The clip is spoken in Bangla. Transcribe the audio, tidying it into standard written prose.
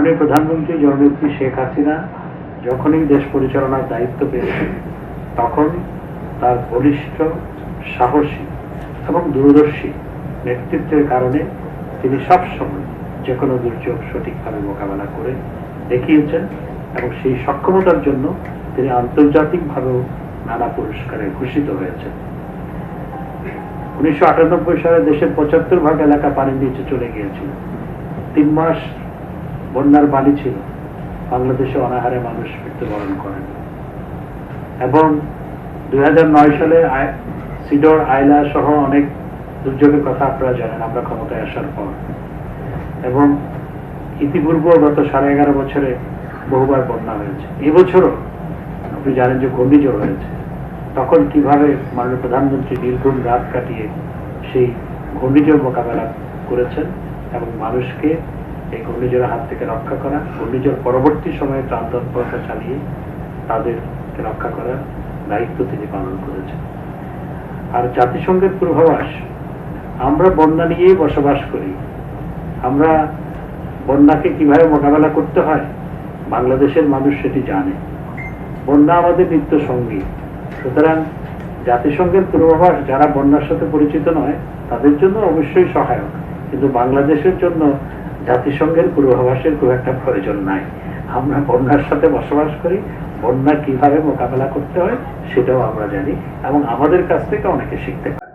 মাননীয় প্রধানমন্ত্রী জননেত্রী শেখ হাসিনা যখনই দেশ পরিচালনার দায়িত্ব পেয়েছেন তখন তার বলিষ্ঠ, সাহসী এবং দূরদর্শী নেতৃত্বের কারণে তিনি সবসময় যে কোনো দুর্যোগ সঠিকভাবে মোকাবেলা করে দেখিয়েছেন এবং সেই সক্ষমতার জন্য তিনি আন্তর্জাতিকভাবেও নানা পুরস্কারে ভূষিত হয়েছেন। 1998 সালে দেশের 75% এলাকা পানির নিচে চলে গিয়েছিল। 3 মাস বন্যার পানি ছিল, বাংলাদেশে অনাহারে মানুষ মৃত্যুবরণ করেন। এবং 2009 সালে সিডর, আইলা সহ অনেক দুর্যোগের কথা আপনারা জানেন আমরা ক্ষমতায় আসার পর। এবং ইতিপূর্ব গত 11.5 বছরে বহুবার বন্যা হয়েছে। এবছরও আপনি জানেন যে ঘূর্ণিঝড় হয়েছে। তখন কিভাবে মাননীয় প্রধানমন্ত্রী দীর্ঘদিন রাত কাটিয়ে সেই ঘূর্ণিঝড় মোকাবেলা করেছেন এবং মানুষকে এই ঘূর্ণিঝড়ের হাত থেকে রক্ষা করা, ঘূর্ণিঝড় পরবর্তী সময়ে ত্রাণ তৎপরতা চালিয়ে তাদেরকে রক্ষা করার দায়িত্ব তিনি পালন করেছেন। আর জাতিসংঘের পূর্বাভাস, আমরা বন্যা নিয়েই বসবাস করি। আমরা বন্যাকে কিভাবে মোকাবেলা করতে হয় বাংলাদেশের মানুষ সেটি জানে। বন্যা আমাদের নিত্য সঙ্গী। সুতরাং জাতিসংঘের পূর্বাভাস যারা বন্যার সাথে পরিচিত নয় তাদের জন্য অবশ্যই সহায়ক, কিন্তু বাংলাদেশের জন্য জাতিসংঘের পূর্বাভাসের খুব একটা প্রয়োজন নাই। আমরা বন্যার সাথে বসবাস করি, বন্যা কিভাবে মোকাবেলা করতে হয় সেটাও আমরা জানি এবং আমাদের কাছ থেকে অনেকে শিখতে পারে।